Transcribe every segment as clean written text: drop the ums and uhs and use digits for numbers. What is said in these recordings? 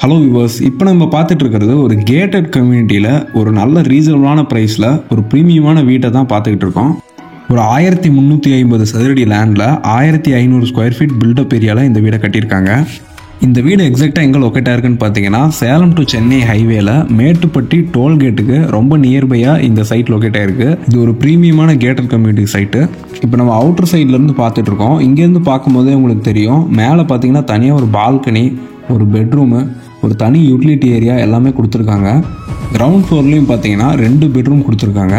Hello viewers, இப்போ நம்ம பார்த்துட்டு இருக்கிறது ஒரு கேட்டட் கம்யூனிட்டியில் ஒரு நல்ல ரீசனபிளான ப்ரைஸில் ஒரு ப்ரீமியமான வீட்டை தான் பார்த்துக்கிட்டு இருக்கோம். ஒரு 1350 சதுரடி லேண்டில் 1500 ஸ்கொயர் ஃபீட் பில்டப் ஏரியாவில் இந்த வீடை கட்டியிருக்காங்க. இந்த வீடு எக்ஸாக்டாக எங்கே லொக்கேட் ஆயிருக்குன்னு பார்த்தீங்கன்னா, சேலம் டு சென்னை ஹைவேல மேட்டுப்பட்டி டோல்கேட்டுக்கு ரொம்ப நியர்பையாக இந்த சைட் லொக்கேட் ஆயிருக்கு. இது ஒரு ப்ரீமியமான கேட்டட் கம்யூனிட்டி சைட்டு. இப்போ நம்ம அவுட்டர் சைட்லேருந்து பார்த்துட்டு இருக்கோம். இங்கேருந்து பார்க்கும்போதே உங்களுக்கு தெரியும், மேலே பார்த்தீங்கன்னா தனியாக ஒரு பால்கனி, ஒரு பெட்ரூமு, ஒரு தனி யூட்டிலிட்டி ஏரியா எல்லாமே கொடுத்துருக்காங்க. கிரவுண்ட் ஃப்ளோர்லேயும் பார்த்தீங்கன்னா 2 பெட்ரூம் கொடுத்துருக்காங்க.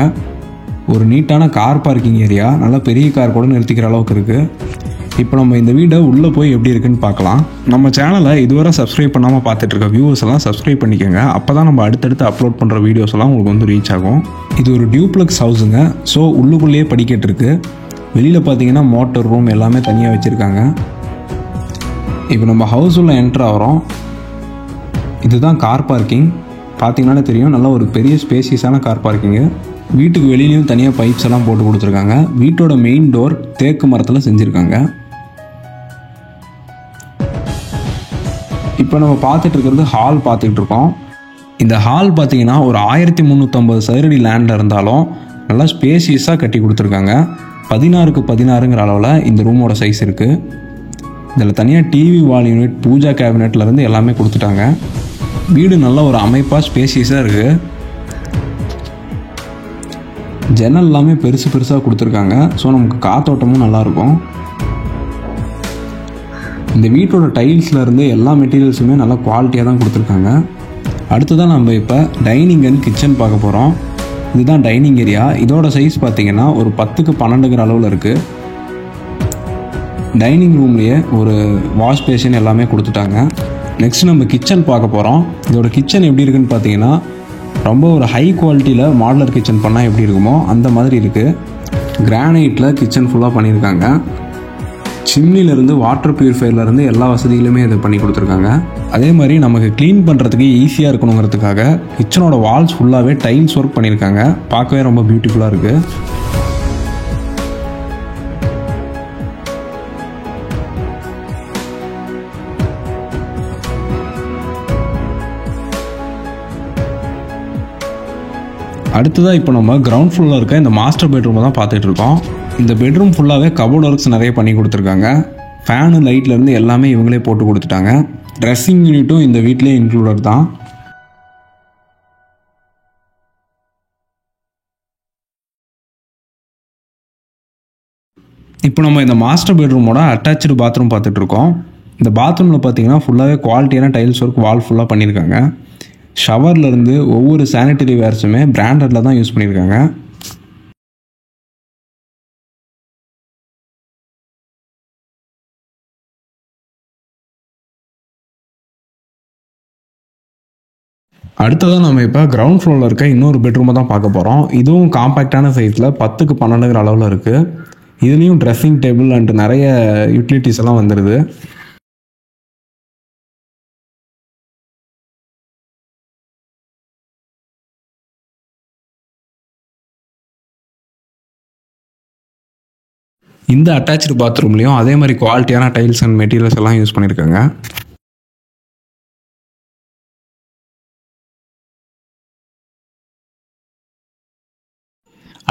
ஒரு நீட்டான கார் பார்க்கிங் ஏரியா, நல்லா பெரிய கார் கூட நிறுத்திக்கிற அளவுக்கு இருக்குது. இப்போ நம்ம இந்த வீடை உள்ளே போய் எப்படி இருக்குன்னு பார்க்கலாம். நம்ம சேனலை இதுவரை சப்ஸ்கிரைப் பண்ணாமல் பார்த்துட்டு இருக்க வியூவர்ஸ் எல்லாம் சப்ஸ்கிரைப் பண்ணிக்கோங்க. அப்போ தான் நம்ம அடுத்தடுத்து அப்லோட் பண்ணுற வீடியோஸ் எல்லாம் உங்களுக்கு வந்து ரீச் ஆகும். இது ஒரு டியூப்ளெக்ஸ் ஹவுஸுங்க. ஸோ உள்ளுக்குள்ளேயே படிக்கட்டு இருக்குது. வெளியில் பார்த்தீங்கன்னா மோட்டர் ரூம் எல்லாமே தனியாக வச்சுருக்காங்க. இப்போ நம்ம ஹவுஸ் உள்ள என்ட்ரு ஆகிறோம். இதுதான் கார் பார்க்கிங். பார்த்தீங்கன்னாலே தெரியும், நல்ல ஒரு பெரிய ஸ்பேசியஸான கார் பார்க்கிங்கு. வீட்டுக்கு வெளியிலையும் தனியாக பைப்ஸ் எல்லாம் போட்டு கொடுத்துருக்காங்க. வீட்டோட மெயின் டோர் தேக்கு மரத்தில் செஞ்சுருக்காங்க. இப்போ நம்ம பார்த்துட்டு இருக்கிறது ஹால் பார்த்துக்கிட்டு இருக்கோம். இந்த ஹால் பார்த்தீங்கன்னா ஒரு 1350 சதுரடி லேண்டில் இருந்தாலும் நல்லா ஸ்பேசியஸாக கட்டி கொடுத்துருக்காங்க. 16க்கு 16ங்கிற அளவில் இந்த ரூமோட சைஸ் இருக்குது. இதில் தனியாக டிவி வால் யூனிட், பூஜா கேபினெட்லேருந்து எல்லாமே கொடுத்துட்டாங்க. வீடு நல்ல ஒரு அமைப்பாக ஸ்பேசியஸாக இருக்குது. ஜன்னல் எல்லாமே பெருசு பெருசாக கொடுத்துருக்காங்க. ஸோ நமக்கு காத்தோட்டமும் நல்லாயிருக்கும். இந்த வீட்டோட டைல்ஸ்லேருந்து எல்லா மெட்டீரியல்ஸுமே நல்லா குவாலிட்டியாக தான் கொடுத்துருக்காங்க. அடுத்ததான் நம்ம இப்போ டைனிங் அண்ட் கிச்சன் பார்க்க போகிறோம். இதுதான் டைனிங் ஏரியா. இதோட சைஸ் பார்த்திங்கன்னா ஒரு 10க்கு 12ங்கிற அளவில் இருக்குது. டைனிங் ரூம்லேயே ஒரு வாஷ் பேஷன் எல்லாமே கொடுத்துட்டாங்க. நெக்ஸ்ட் நம்ம கிச்சன் பார்க்க போகிறோம். இதோட கிச்சன் எப்படி இருக்குன்னு பார்த்தீங்கன்னா, ரொம்ப ஒரு ஹை குவாலிட்டியில் மாடலர் கிச்சன் பண்ணால் எப்படி இருக்குமோ அந்த மாதிரி இருக்குது. கிரானைட்டில் கிச்சன் ஃபுல்லாக பண்ணியிருக்காங்க. சிம்னிலேருந்து வாட்டர் ப்யூரிஃபையர்லேருந்து எல்லா வசதிகளுமே இதை பண்ணி கொடுத்துருக்காங்க. அதே மாதிரி நமக்கு க்ளீன் பண்ணுறதுக்கு ஈஸியாக இருக்கணுங்கிறதுக்காக கிச்சனோட வால்ஸ் ஃபுல்லாகவே டைல்ஸ் ஒர்க் பண்ணியிருக்காங்க. பார்க்கவே ரொம்ப பியூட்டிஃபுல்லாக இருக்குது. அடுத்ததாக இப்போ நம்ம கிரவுண்ட் ஃப்ளோரில் இருக்க இந்த மாஸ்டர் பெட்ரூமை தான் பார்த்துட்டு இருக்கோம். இந்த பெட்ரூம் ஃபுல்லாகவே கபோர்ட் ஒர்க்ஸ் நிறைய பண்ணி கொடுத்துருக்காங்க. ஃபேனு, லைட்லேருந்து எல்லாமே இவங்களே போட்டு கொடுத்துட்டாங்க. ட்ரெஸ்ஸிங் யூனிட்டும் இந்த வீட்டிலே இன்க்ளூடட் தான். இப்போ நம்ம இந்த மாஸ்டர் பெட்ரூமோட அட்டாச்சு பாத்ரூம் பார்த்துட்டு இருக்கோம். இந்த பாத்ரூமில் பார்த்தீங்கன்னா ஃபுல்லாகவே குவாலிட்டியான டைல்ஸ் ஒர்க் வால் ஃபுல்லாக பண்ணியிருக்காங்க. ஷவர்லேருந்து ஒவ்வொரு சானிட்டரி வேர்ஸுமே பிராண்டடில் தான் யூஸ் பண்ணியிருக்காங்க. அடுத்ததாக நம்ம இப்போ கிரவுண்ட் ஃப்ளோரில் இருக்க இன்னொரு பெட்ரூமை தான் பார்க்க போகிறோம். இதுவும் காம்பேக்டான சைஸில் 10க்கு 12ங்கிற அளவில் இருக்குது. இதுலேயும் ட்ரெஸ்ஸிங் டேபிள் அண்ட் நிறைய யூட்டிலிட்டிஸ் எல்லாம் வந்துடுது. இந்த அட்டாச்சு பாத்ரூம்லேயும் அதே மாதிரி குவாலிட்டியான டைல்ஸ் அண்ட் மெட்டீரியல்ஸ் எல்லாம் யூஸ் பண்ணியிருக்காங்க.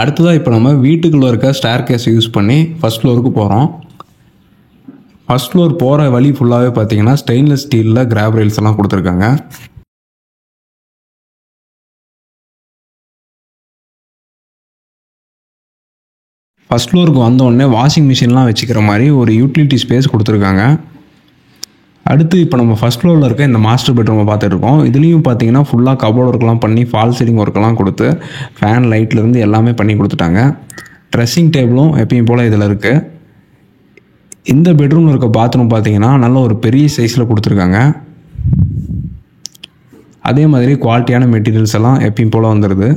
அடுத்ததாக இப்போ நம்ம வீட்டுக்குள்ளே இருக்க ஸ்டேர் கேஸ் யூஸ் பண்ணி ஃபஸ்ட் ஃப்ளோருக்கு போகிறோம். ஃபஸ்ட் ஃப்ளோர் போகிற வழி ஃபுல்லாகவே பார்த்தீங்கன்னா ஸ்டெயின்லெஸ் ஸ்டீலில் கிராப் ரெயில்ஸ் எல்லாம் கொடுத்துருக்காங்க. ஃபஸ்ட் ஃப்ளோருக்கு வந்தோடனே வாஷிங் மிஷின்லாம் வச்சுக்கிற மாதிரி ஒரு யூட்டிலிட்டி ஸ்பேஸ் கொடுத்துருக்காங்க. அடுத்து இப்போ நம்ம ஃபஸ்ட் ஃப்ளோரில் இருக்க இந்த மாஸ்டர் பெட்ரூமை பார்த்துட்டு இருக்கோம். இதுலேயும் பார்த்தீங்கன்னா ஃபுல்லாக கபோர்ட் ஒர்க்லாம் பண்ணி ஃபால் சீலிங் ஒர்க்கெல்லாம் கொடுத்து ஃபேன், லைட்லேருந்து எல்லாமே பண்ணி கொடுத்துட்டாங்க. ட்ரெஸ்ஸிங் டேபிளும் எப்பயும் போல் இதில் இருக்குது. இந்த பெட்ரூமில் இருக்க பாத்ரூம் பார்த்தீங்கன்னா நல்ல ஒரு பெரிய சைஸில் கொடுத்துருக்காங்க. அதே மாதிரி குவாலிட்டியான மெட்டீரியல்ஸ் எல்லாம் எப்பயும் போல் வந்துடுது.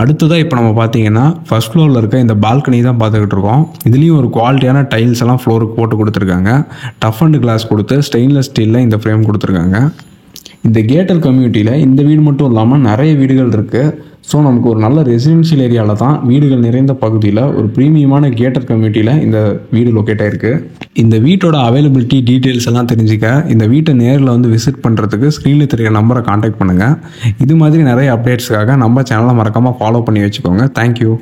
அடுத்ததாக இப்போ நம்ம பார்த்தீங்கன்னா ஃபஸ்ட் ஃப்ளோரில் இருக்க இந்த பால்கனி தான் பார்த்துக்கிட்டு இருக்கோம். இதுலேயும் ஒரு குவாலிட்டியான டைல்ஸ் எல்லாம் ஃப்ளோருக்கு போட்டு கொடுத்துருக்காங்க. டஃப் அண்ட் கிளாஸ் கொடுத்து ஸ்டெயின்லெஸ் ஸ்டீலில் இந்த ஃப்ரேம் கொடுத்துருக்காங்க. இந்த கேட்டட் கம்யூனிட்டியில் இந்த வீடு மட்டும் இல்லாமல் நிறைய வீடுகள் இருக்குது. ஸோ நமக்கு ஒரு நல்ல ரெசிடென்ஷியல் ஏரியாவில் தான் வீடுகள் நிறைந்த பகுதியில் ஒரு ப்ரீமியமான கேட்டட் கம்யூனிட்டியில் இந்த வீடு லொக்கேட் ஆகிருக்கு. இந்த வீட்டோட அவைலபிலிட்டி டீட்டெயில்ஸ் எல்லாம் தெரிஞ்சுக்க இந்த வீட்டை நேரில் வந்து விசிட் பண்ணுறதுக்கு ஸ்க்ரீனில் தெரிய நம்பரை காண்டாக்ட் பண்ணுங்கள். இது மாதிரி நிறைய அப்டேட்ஸுக்காக நம்ம சேனலை மறக்காமல் ஃபாலோ பண்ணி வச்சுக்கோங்க. தேங்க்யூ.